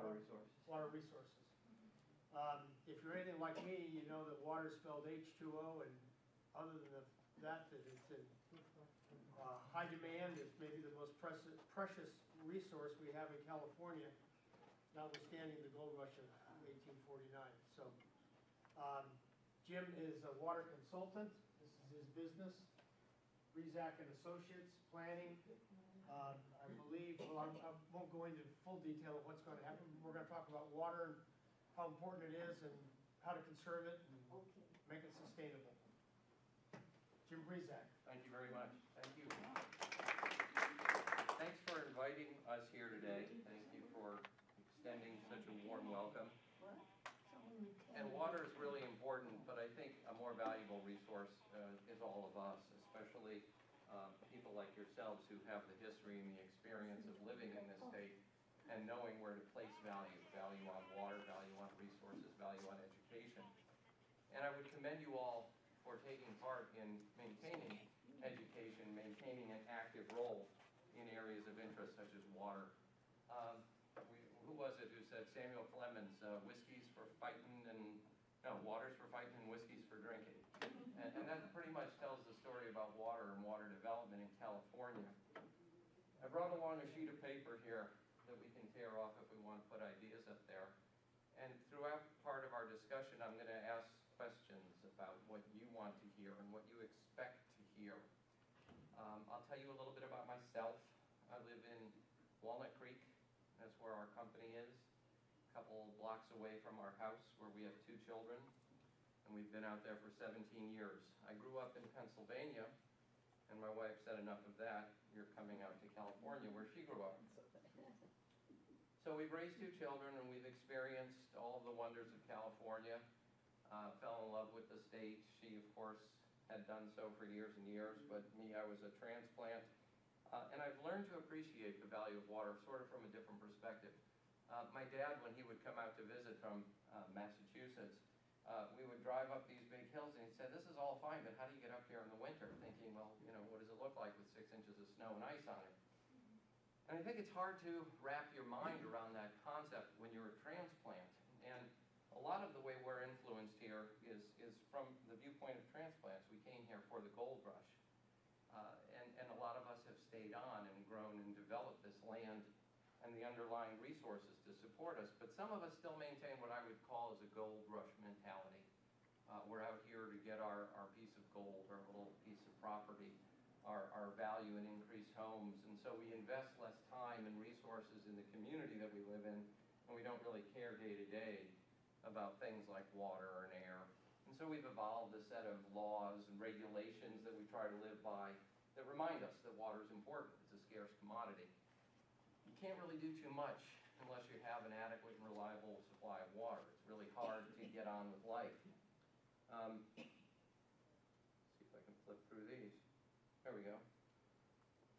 Water resources. Water resources. If you're anything like me, you know that water is spelled H2O, and other than that it's in high demand. It's maybe the most precious resource we have in California, notwithstanding the gold rush of 1849. So Jim is a water consultant. This is his business. Rezac and Associates, planning. I believe, well, I won't go into full detail of what's going to happen. We're going to talk about water and how important it is and how to conserve it and make it sustainable. Jim Rezac. Thank you very much. Thank you. Thanks for inviting us here today. Thank you for extending such a warm welcome. And water is really important, but I think a more valuable resource is all of us, especially people like yourselves who have the history and the experience of living in this state and knowing where to place value. Value on water, value on resources, value on education. And I would commend you all for taking part in maintaining education, maintaining an active role in areas of interest such as water. Who was it who said, Samuel Clemens, whiskey's for fighting and, no, water's for fighting and whiskey's for drinking. And that pretty much tells the story about water and water development in California. I brought along a sheet of paper here that we can tear off if we want to put ideas up there. And throughout part of our discussion, I'm going to ask questions about what you want to hear and what you expect to hear. I'll tell you a little bit about myself. I live in Walnut Creek. That's where our company is, a couple blocks away from our house where we have 2 children, and we've been out there for 17 years. I grew up in Pennsylvania, and my wife said enough of that. You're coming out to California where she grew up. So we've raised 2 children, and we've experienced all of the wonders of California, fell in love with the state. She, of course, had done so for years and years, but me, I was a transplant. And I've learned to appreciate the value of water sort of from a different perspective. My dad, when he would come out to visit from Massachusetts, we would drive up these big hills, and he said, this is all fine, but how do you get up here in the winter? Thinking, well, you know, what does it look like with 6 inches of snow and ice on it? And I think it's hard to wrap your mind around that concept when you're a transplant. And a lot of the way we're influenced here is from the viewpoint of transplants. We came here for the gold rush. And a lot of us have stayed on and grown and developed this land and the underlying resources to support us. But some of us still maintain what I would call as a gold rush mentality. We're out here to get our piece of gold, our little piece of property, our value in increased homes. And so we invest less time and resources in the community that we live in, and we don't really care day to day about things like water and air. And so we've evolved a set of laws and regulations that we try to live by that remind us that water is important. It's a scarce commodity. You can't really do too much unless you have an adequate and reliable supply of water. It's really hard to get on with life. See if I can flip through these. There we go.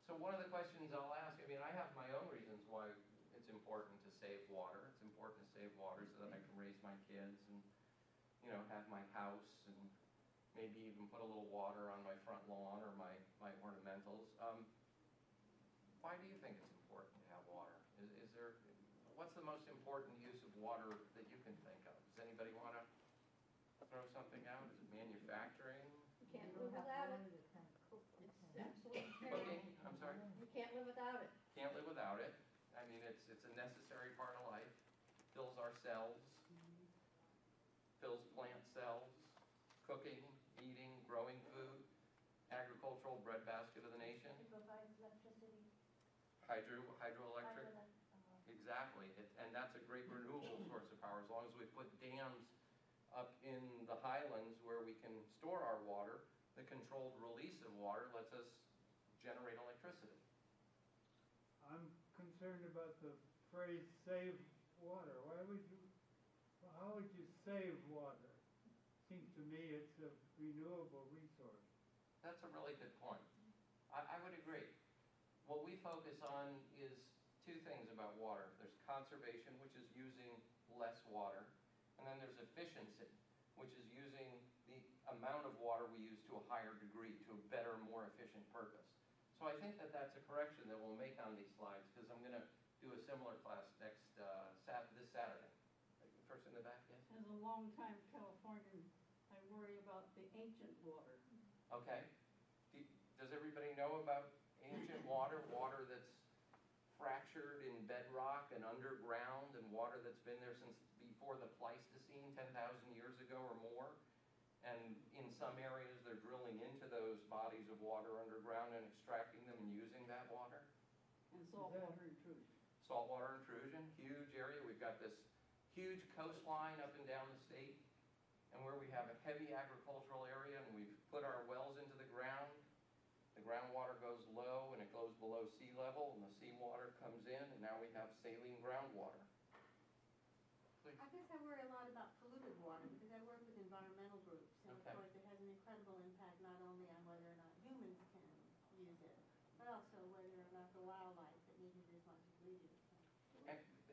So one of the questions I'll ask, I mean, I have my own reasons why it's important to save water. It's important to save water so that I can raise my kids and, you know, have my house and maybe even put a little water on my front lawn or my ornamentals. Why do you think it's important to have water? What's the most important use of water that you can think of? Does anybody want to throw something out? Is it manufacturing? You can't live without it. It's absolutely Cooking? I'm sorry? You can't live without it. Can't live without it. I mean, it's a necessary part of life. Fills our cells, fills plant cells, cooking, eating, growing food, agricultural breadbasket of the nation. It provides electricity. Hydroelectric. Exactly. And that's a great renewable source of power. As long as we put dams up in the highlands where we can store our water, the controlled release of water lets us generate electricity. I'm concerned about the phrase save water. How would you save water? Seems to me it's a renewable resource. That's a really good point. I would agree. What we focus on is 2 things about water. There's conservation, which is using less water, and then there's efficiency, which is using the amount of water we use to a higher degree, to a better, more efficient purpose. So I think that that's a correction that we'll make on these slides, because I'm going to do a similar class this a long-time Californian, I worry about the ancient water. Okay. Does everybody know about ancient water, water that's fractured in bedrock and underground, and water that's been there since before the Pleistocene, 10,000 years ago or more? And in some areas, they're drilling into those bodies of water underground and extracting them and using that water. And saltwater intrusion. Saltwater intrusion, huge area. We've got this huge coastline up and down the state, and where we have a heavy agricultural area, and we've put our wells into the ground. The groundwater goes low, and it goes below sea level, and the seawater comes in, and now we have saline groundwater. Please. I guess I worry a lot about polluted water because I work with environmental groups. And of Okay. course, it has an incredible impact not only on whether or not humans can use it, but also whether or not the wildlife that needs it as much as we do.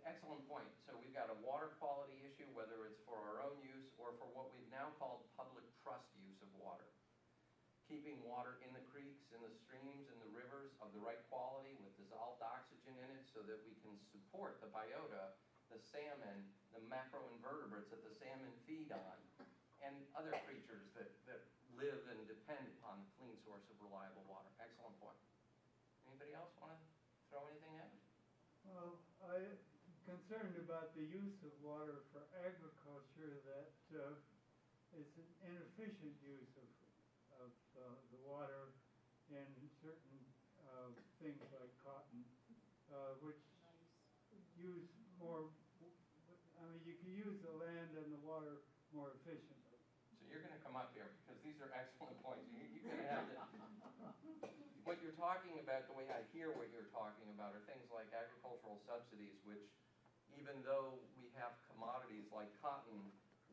Excellent point. So we've got a water quality issue, whether it's for our own use or for what we've now called public trust use of water. Keeping water in the creeks, in the streams, in the rivers of the right quality with dissolved oxygen in it so that we can support the biota, the salmon, the macroinvertebrates that the salmon feed on, and other creatures that live and depend upon the clean source of reliable water. Excellent point. Anybody else want to throw anything at it? Well, I'm concerned about the use of water for agriculture that is an inefficient use of the water in certain things like cotton, which use more, I mean, you can use the land and the water more efficiently. So you're going to come up here because these are excellent points. You're going to have to. What you're talking about, the way I hear what you're talking about, are things like agricultural subsidies, which even though we have commodities like cotton,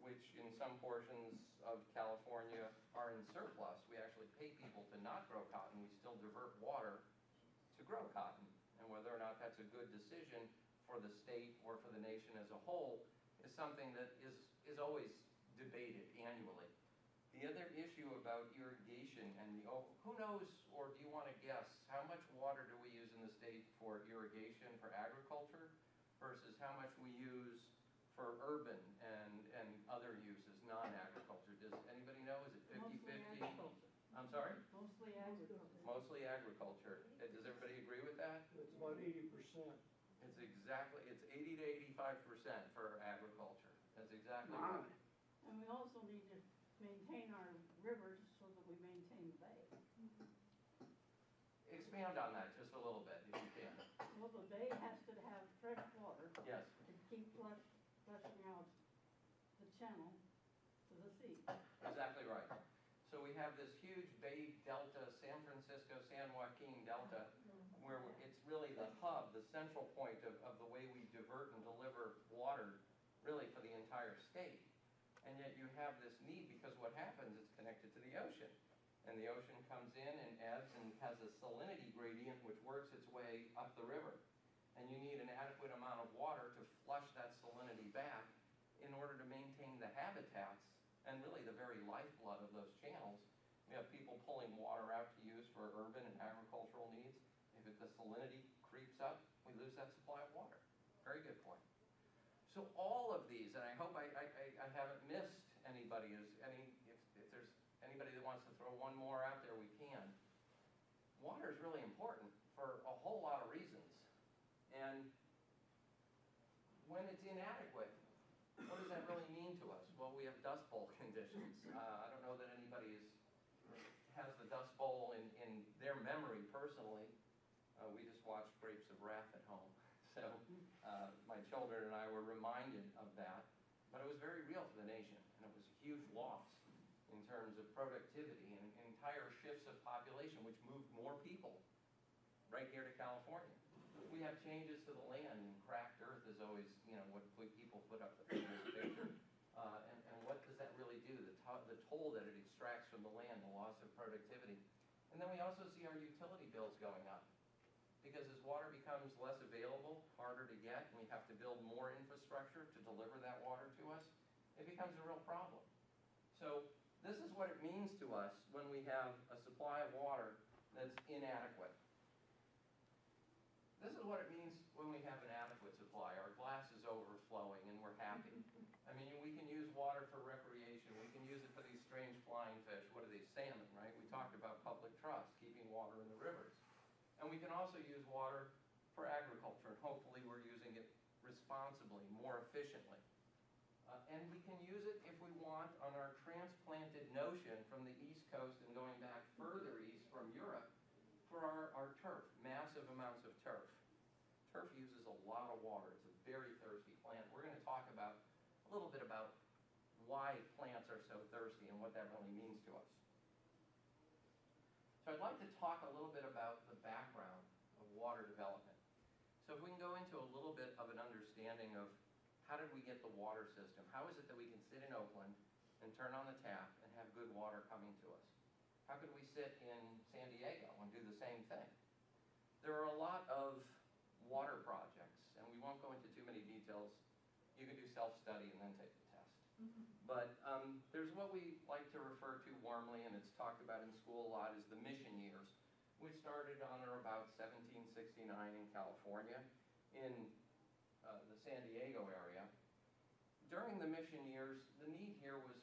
which in some portions of California are in surplus, we actually pay people to not grow cotton, we still divert water to grow cotton. And whether or not that's a good decision for the state or for the nation as a whole is something that is always debated annually. The other issue about irrigation and who knows, or do you want to guess, how much water do we use in the state for irrigation, for agriculture, versus how much we use for urban and other uses, non-agriculture? Does anybody know? Is it 50-50? Mostly agriculture. I'm sorry? Mostly agriculture. Mostly agriculture. Does everybody agree with that? It's about 80%. It's 80 to 85% for agriculture. That's exactly right. And we also need to maintain our rivers so that we maintain the bay. Expand on that just a little bit, if you can. Well, the bay has to have fresh water Yes. to keep flushing out the channel to the sea. Exactly right. So we have this huge Bay Delta, San Francisco, San Joaquin Delta, where it's really the hub, the central point of the way we divert and deliver water really for the entire state. And yet you have this need because what happens, it's connected to the ocean. And the ocean comes in and ebbs and has a salinity gradient which works its way up the river. And you need an adequate amount of water to flush that salinity back in order to maintain the habitats and really the very lifeblood of those channels. We have people pulling water out to use for urban and agricultural needs. If the salinity creeps up, we lose that supply of water. Very good point. So all of these, and I hope I haven't missed anybody, if there's anybody that wants to throw one more out there, we can. Water is really important for a whole lot of reasons. And when it's inadequate, what does that really mean to us? Well, we have dust bowl conditions. I don't know that anybody has the dust bowl in their memory personally. We just watched Grapes of Wrath at home. So my children and I were reminded of that. But it was very real to the nation, and it was a huge loss in terms of productivity and entire shifts of population, which moved more people right here to California. We have changes to the land, and cracked earth is always, what people put up the famous picture. And what does that really do? The toll that it extracts from the land, the loss of productivity. And then we also see our utility bills going up. Because as water becomes less available, harder to get, and we have to build more infrastructure to deliver that water to us, it becomes a real problem. So this is what it means to us when we have a supply of water that's inadequate. This is what it means when we have an adequate supply. Our glass is overflowing and we're happy. I mean, we can use water strange flying fish. What are these? Salmon, right? We talked about public trust, keeping water in the rivers. And we can also use water for agriculture, and hopefully we're using it responsibly, more efficiently. And we can use it if we want on our transplanted notion from the East Coast and going back further east from Europe for our turf, massive amounts of turf. Turf uses a lot of water. It's a very thirsty plant. We're going to talk about a little bit about why plants are so thirsty and what that really means to us. So I'd like to talk a little bit about the background of water development. So if we can go into a little bit of an understanding of how did we get the water system? How is it that we can sit in Oakland and turn on the tap and have good water coming to us? How could we sit in San Diego and do the same thing? There are a lot of water projects, and we won't go into too many details. You can do self-study and then take the test. But there's what we like to refer to warmly, and it's talked about in school a lot, is the mission years. We started on or about 1769 in California, in the San Diego area. During the mission years, the need here was